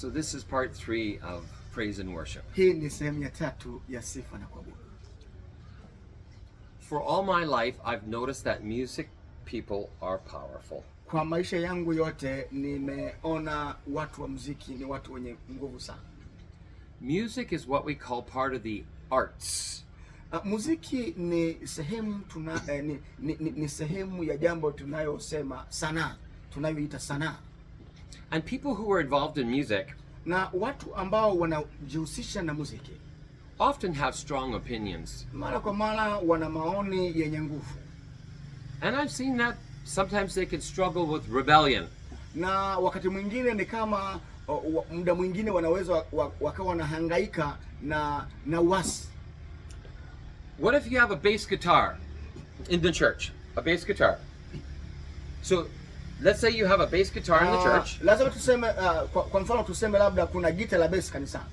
So this is part 3 of praise and worship. Hii ni sehemu ya tatu ya sifa na kuabudu. For all my life, I've noticed that music people are powerful. Kwa maisha yangu yote nimeona watu wa muziki ni watu wenye nguvu sana. Music is what we call part of the arts. Muziki ni sehemu ni sehemu ya jambo tunayosema sanaa, tunayoita sanaa. And people who are involved in music Na watu ambao wanajihusisha na muziki often have strong opinions. mara kwa mara wana maoni yenye nguvu. And I've seen that sometimes they can struggle with rebellion. Na wakati mwingine ni kama muda mwingine wanaweza wakawa wanahangaika na uasi. What if you have a bass guitar in the church? A bass guitar. So let's say you have a bass guitar in the church. Lazima tuseme kwa mfano tuseme labda kuna gita la bass kanisani.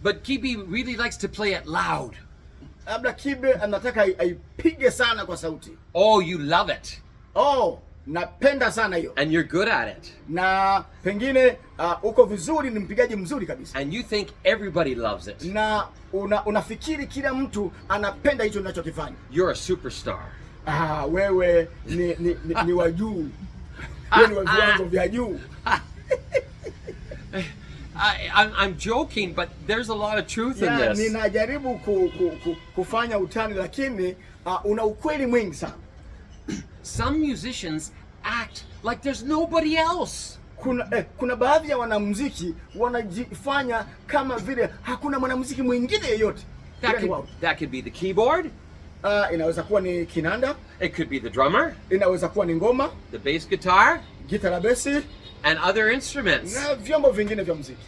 But Kibi really likes to play it loud. Labda Kibe anataka aipige sana kwa sauti. Oh, you love it. Oh, napenda sana hiyo. And you're good at it. Na pengine uko vizuri, ni mpigaji mzuri kabisa. And you think everybody loves it. Na unafikiri kila mtu anapenda hicho unachokifanya. You're a superstar. Wewe ni wa juu. Wewe ni wa viwango vya juu. I'm joking, but there's a lot of truth in this. Ninajaribu kufanya utani, lakini una ukweli mwingi sana. Some musicians act like there's nobody else. Kuna baadhi ya wanamuziki wanajifanya kama vile hakuna mwanamuziki mwingine yeyote. That could be the keyboard. Inaweza kuwa ni kinanda. It could be the drummer. Inaweza kuwa ni ngoma. The bass guitar. Gita la besi. And other instruments. Na vyombo vingine vya muziki.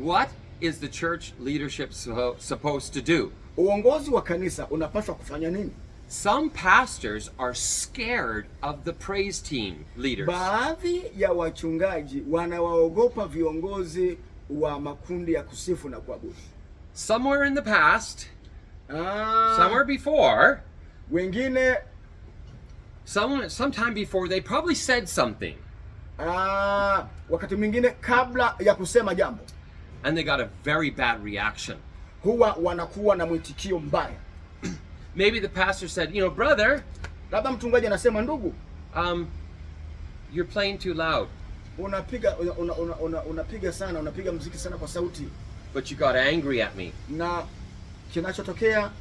What is the church leadership supposed to do? Uongozi wa kanisa unapaswa kufanya nini? Some pastors are scared of the praise team leaders. Baadhi ya wachungaji wanawaogopa viongozi wa makundi ya kusifu na kuabudu. Somewhere in the past, somewhere before, wengine sometime before, they probably said something. Wakati mwingine kabla ya kusema jambo. And they got a very bad reaction. Huwa wanakuwa na mwitikio mbaya. Maybe the pastor said, you know, brother, labda mchungaji anasema, ndugu, you're playing too loud. Unapiga sana, unapiga muziki sana kwa sauti. But you got angry at me. Na kinachotokea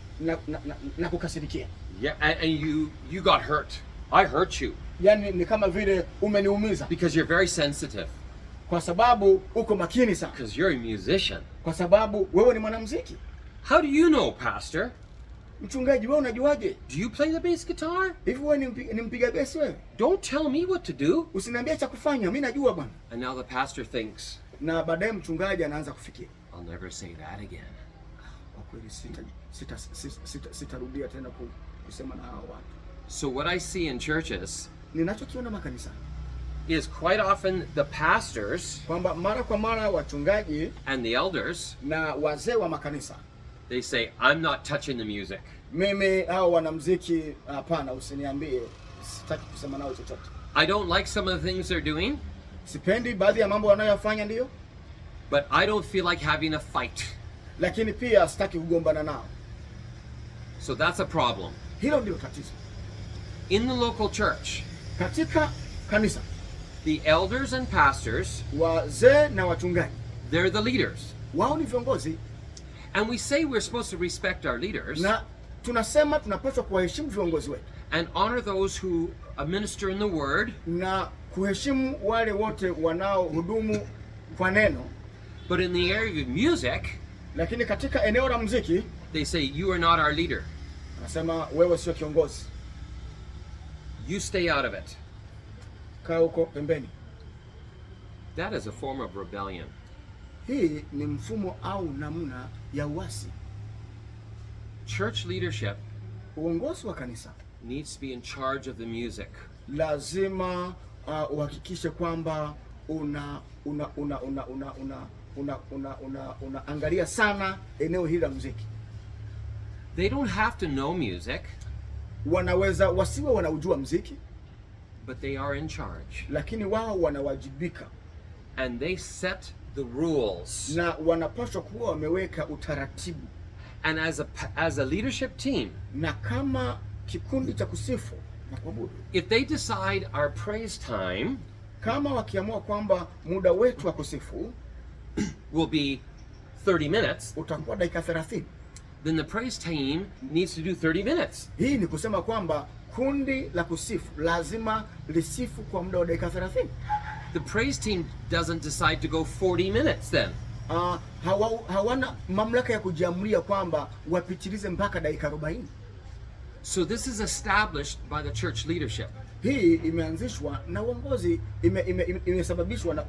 na kukasirikia. Yeah, and you got hurt. I hurt you. Yani ni kama vile umeniumiza. Because you're very sensitive. Kwa sababu uko makini sana. Because you're a musician. Kwa sababu wewe ni mwanamuziki. How do you know, pastor? Mchungaji, wewe unajuaje? Do you play the bass guitar? Hivi wewe ni mpiga bass wewe? Don't tell me what to do. Usiniambie cha kufanya, mimi najua bwana. And now the pastor thinks, na baadaye mchungaji anaanza kufikiri, I'll never say that again. Kwa kweli sitarudia tena kusema na hao watu. So what I see in churches, ninachokiona makanisa, is quite often the pastors, kwamba mara kwa mara wachungaji and the elders, na wazee wa makanisa, they say, I'm not touching the music. Mimi hao wanamuziki hapana, usiniambie, sitaki kusema nao chochote. I don't like some of the things they're doing. Sipendi baadhi ya mambo wanayofanya, ndio. But I don't feel like having a fight. Lakini pia sitaki kugombana nao. So that's a problem. Hilo ndio tatizo. In the local church, katika kanisa, the elders and pastors, wazee na wachungaji, they're the leaders. Wao ni viongozi. And we say we're supposed to respect our leaders. Na tunasema tunapaswa kuwaheshimu viongozi wetu. And honor those who minister in the word. Na kuheshimu wale wote wanaohudumu kwa neno. But in the area of music, lakini katika eneo la muziki, they say you are not our leader. Anasema wewe sio kiongozi. You stay out of it. Kaa huko pembeni. That is a form of rebellion. Hii ni mfumo au namna ya uasi. Church leadership, uongozi wa kanisa, needs to be in charge of the music. Lazima uhakikishe kwamba unaangalia sana eneo hili la muziki. They don't have to know music. Wanaweza wasiwe wanaujua muziki. but they are in charge. lakini wao wanawajibika And they set the rules. na wanapaswa kuwa wameweka utaratibu. And as a leadership team, Na kama kikundi cha kusifu na kuabudu, if they decide our praise time kama wakiamua kwamba muda wetu wa kusifu will be 30 minutes, utakuwa dakika 30, then the praise team needs to do 30 minutes. hii ni kusema kwamba kundi la kusifu lazima lisifu kwa muda wa dakika 30. The praise team doesn't decide to go 40 minutes then. Hawana mamlaka ya kujiamulia kwamba wapitilize mpaka dakika 40. So this is established by the church leadership. Hii imeanzishwa na uongozi, imesababishwa na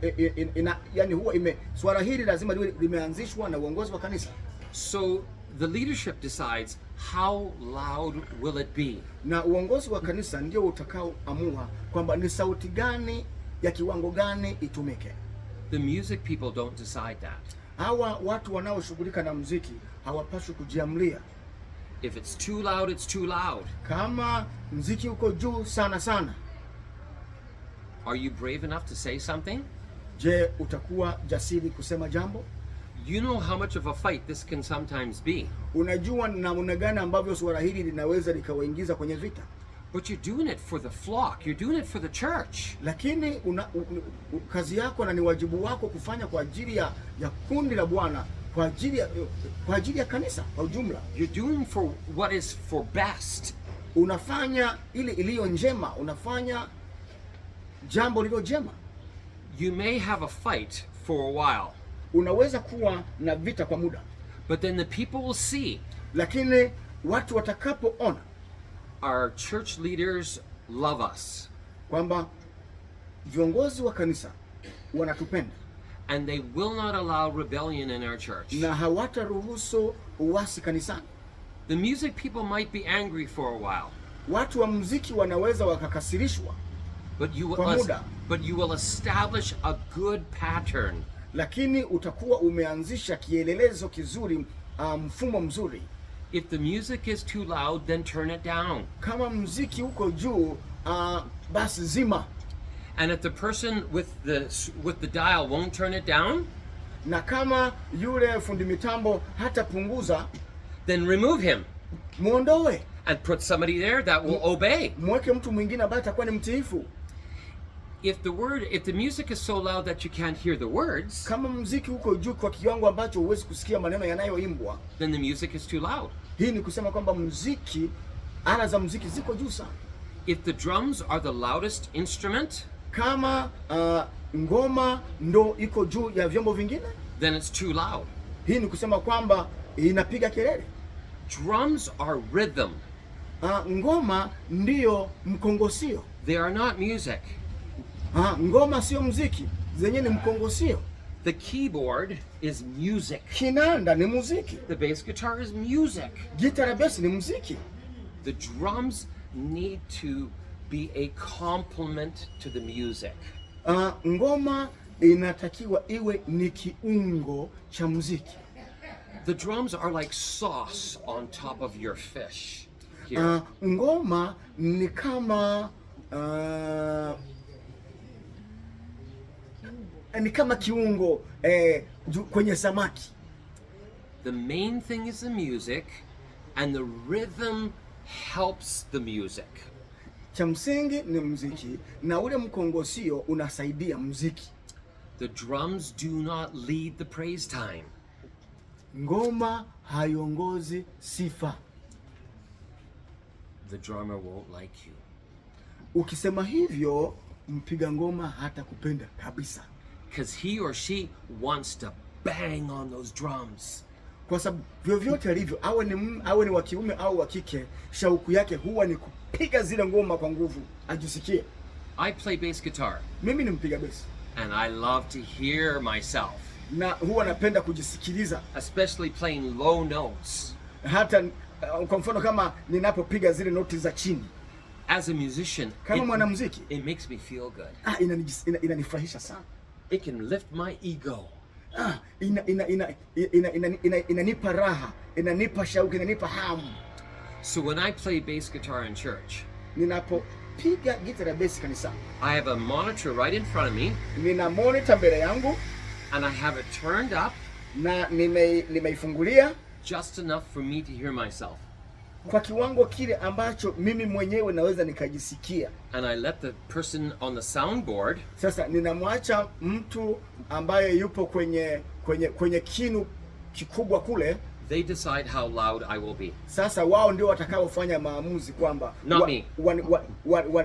yani swala hili lazima limeanzishwa na uongozi wa kanisa. So the leadership decides how loud will it be. Na uongozi wa kanisa ndio utakaoamua kwamba ni sauti gani ya kiwango gani itumike. The music people don't decide that. Hawa watu wanaoshughulika na muziki hawapaswi kujiamlia. If it's too loud, it's too loud. Kama muziki uko juu sana sana, Are you brave enough to say something? je, utakuwa jasiri kusema jambo? You know how much of a fight this can sometimes be. Unajua namna gani ambavyo swala hili linaweza likawaingiza kwenye vita. But you're doing it for the flock. You're doing it for the church. Lakini kazi yako na ni wajibu wako kufanya kwa ajili ya kundi la Bwana, kwa ajili ya kanisa kwa ujumla. You're doing for what is for best. Unafanya ile iliyo njema, unafanya jambo lililo jema. You may have a fight for a while, Unaweza kuwa na vita kwa muda, but then the people will see lakini watu watakapoona our church leaders love us, kwamba viongozi wa kanisa wanatupenda and they will not allow rebellion in our church. na hawataruhusu uasi kanisani. The music people might be angry for a while, Watu wa muziki wanaweza wakakasirishwa kwa muda, but you will establish a good pattern. lakini utakuwa umeanzisha kielelezo kizuri, mfumo mzuri. If the music is too loud, then turn it down. Kama muziki uko juu, basi zima. And if the person with the dial won't turn it down, Na kama yule fundi mitambo hatapunguza, then remove him muondoe, and put somebody there that will obey. mweke mtu mwingine ambaye atakuwa ni mtiifu. If the music is so loud that you can't hear the words, Kama muziki uko juu kwa kiwango ambacho huwezi kusikia maneno yanayoimbwa, then the music is too loud. hii ni kusema kwamba ala za muziki ziko juu sana. If the drums are the loudest instrument, Kama ngoma ndo iko juu ya vyombo vingine, then it's too loud. hii ni kusema kwamba inapiga kelele. Drums are rhythm. Ngoma ndiyo mkongosio. They are not music. Ngoma sio muziki, zenye ni mkongosio. The keyboard is music. Kinanda ni muziki. The bass guitar is music. Gitaa na bass ni muziki. The drums need to be a complement to the music. Ngoma inatakiwa iwe ni kiungo cha muziki. The drums are like sauce on top of your fish. Here. Ngoma ni kama kiungo kwenye samaki. The main thing is the music, and the rhythm helps the music. Cha msingi ni muziki na ule mkongosio unasaidia muziki. The drums do not lead the praise time. Ngoma haiongozi sifa. The drummer won't like you. Ukisema hivyo, mpiga ngoma hata kupenda kabisa. Because he or she wants to bang on those drums. Kwa sababu vyovyote alivyo, awe ni wa kiume au wa kike, shauku yake huwa ni kupiga zile ngoma kwa nguvu, ajisikie. I play bass guitar. Mimi ni mpiga bass. And I love to hear myself. Na huwa napenda kujisikiliza. Especially playing low notes. Hata kwa mfano kama ninapopiga zile noti za chini. As a musician, kama mwanamuziki, it makes me feel good. Inanifurahisha sana. It can lift my ego. Inanipa raha, inanipa shauku, inanipa hamu. So when I play bass guitar in church, ninapopiga ninapiga gita la bass kanisani. I have a monitor right in front of me. Nina monitor mbele yangu. And I have it turned up. Na nimeifungulia. Just enough for me to hear myself. Kwa kiwango kile ambacho mimi mwenyewe naweza nikajisikia. And I let the person on the soundboard. Sasa ninamwacha mtu ambaye yupo kwenye kinu kikubwa kule. They decide how loud I will be. Sasa wao ndio watakaofanya maamuzi kwamba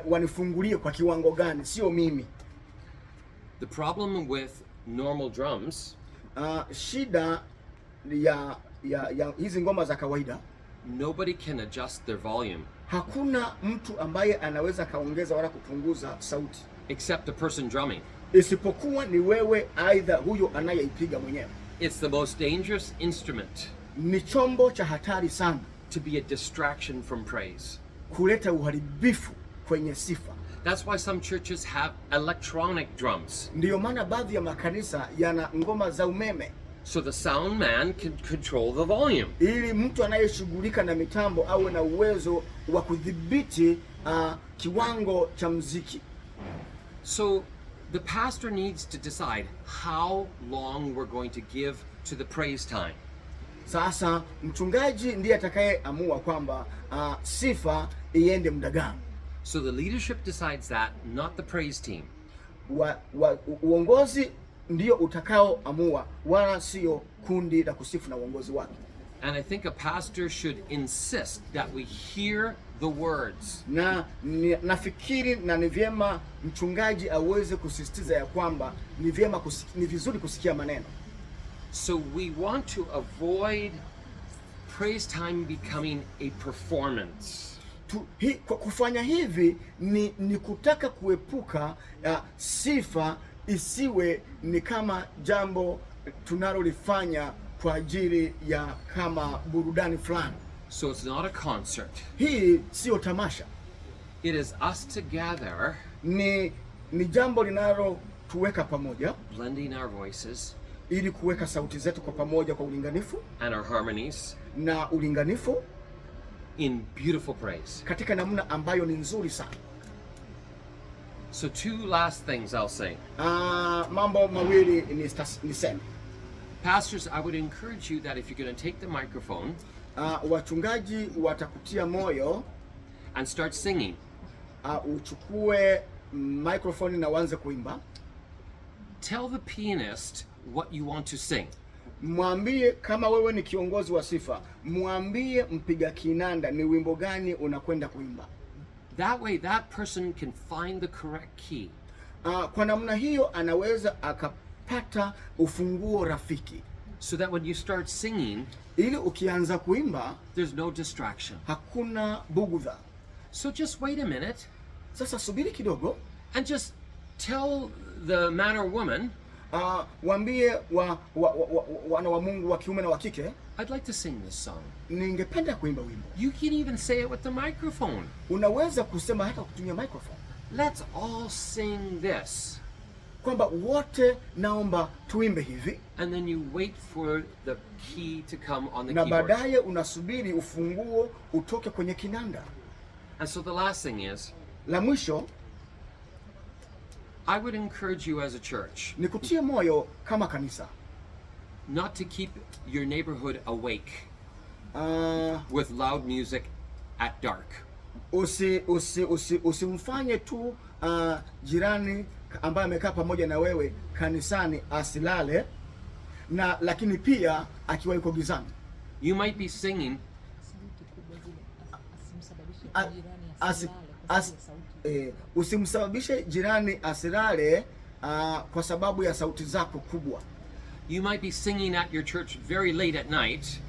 wanifungulie kwa kiwango gani, sio mimi. The problem with normal drums, shida ya hizi ngoma za kawaida, nobody can adjust their volume. Hakuna mtu ambaye anaweza kaongeza wala kupunguza sauti except the person drumming. Isipokuwa ni wewe, aidha huyo anayeipiga mwenyewe. It's the most dangerous instrument. Ni chombo cha hatari sana. To be a distraction from praise. Kuleta uharibifu kwenye sifa. That's why some churches have electronic drums. Ndiyo maana baadhi ya makanisa yana ngoma za umeme. So the sound man can control the volume. Ili mtu anayeshughulika na mitambo awe na uwezo wa kudhibiti kiwango cha muziki. So the pastor needs to decide how long we're going to give to the praise time. Sasa mchungaji ndiye atakayeamua kwamba sifa iende muda gani. So the leadership decides that, not the praise team. Uongozi ndio utakaoamua, wala sio kundi la kusifu na uongozi wake. And I think a pastor should insist that we hear the words. Nafikiri ni vyema mchungaji aweze kusisitiza ya kwamba ni vizuri kusikia maneno. So we want to avoid praise time becoming a performance. Kufanya hivi ni kutaka kuepuka sifa isiwe ni kama jambo tunalolifanya kwa ajili ya kama burudani fulani. So it's not a concert. Hii sio tamasha. It is us together. Ni jambo linalotuweka pamoja. Blending our voices. Ili kuweka sauti zetu kwa pamoja kwa ulinganifu. And our harmonies. Na ulinganifu. In beautiful praise. Katika namna ambayo ni nzuri sana. So two last things I'll say. Mambo mawili niseme. Pastors, I would encourage you that if you're going to take the microphone, wachungaji watakutia moyo and start singing. Uchukue microphone na uanze kuimba. Tell the pianist what you want to sing. Mwambie, kama wewe ni kiongozi wa sifa, mwambie mpiga kinanda ni wimbo gani unakwenda kuimba. That way that person can find the correct key. Kwa namna hiyo anaweza akapata ufunguo rafiki. So that when you start singing, ili ukianza kuimba, there's no distraction. Hakuna bugudha. So just wait a minute. Sasa subiri kidogo. And just tell the man or woman, waambie wana wa Mungu wa kiume na wa kike, I'd like to sing this song. Ningependa kuimba wimbo. You can even say it with the microphone. Unaweza kusema hata kutumia microphone. Let's all sing this. Kwamba wote naomba tuimbe hivi. And then you wait for the key to come on the keyboard. Na baadaye unasubiri ufunguo utoke kwenye kinanda. And so the last thing is, la mwisho, I would encourage you as a church, nikutie moyo kama kanisa, not to keep your neighborhood awake with loud music at dark. Usimfanye tu jirani ambaye amekaa pamoja na wewe kanisani asilale, na lakini pia akiwa yuko gizani. You might be singing usimsababishe jirani asilale kwa sababu ya sauti zako kubwa. You might be singing at your church very late at night.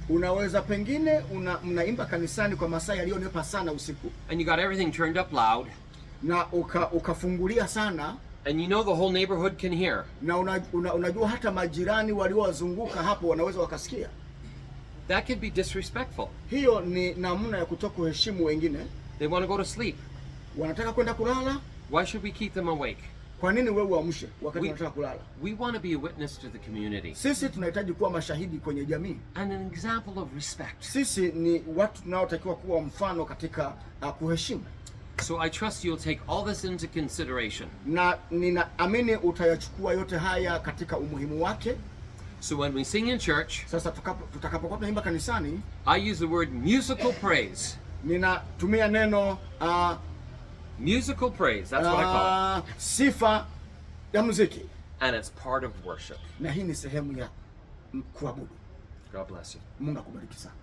Unaweza pengine mnaimba kanisani kwa masaa yaliyonepa sana usiku. And you got everything turned up loud. Na ukafungulia sana. And you know the whole neighborhood can hear. Na unajua hata majirani waliowazunguka hapo wanaweza wakasikia. That could be disrespectful. Hiyo ni namna ya kutokuheshimu wengine. They want to go to sleep. Wanataka kwenda kulala. Why should we keep them awake? Kwa nini wewe uamshe wakati wanataka kulala? We want to be a witness to the community. Sisi tunahitaji kuwa mashahidi kwenye jamii. And an example of respect. Sisi ni watu tunaotakiwa kuwa mfano katika kuheshimu. So I trust you'll take all this into consideration. na ninaamini utayachukua yote haya katika umuhimu wake. So when we sing in church, Sasa tutakapokuwa tunaimba kanisani, I use the word musical praise. ninatumia neno Musical praise, that's what I call it. Sifa ya muziki, And it's part of worship. na hii ni sehemu ya kuabudu. God bless you. Mungu akubariki sana.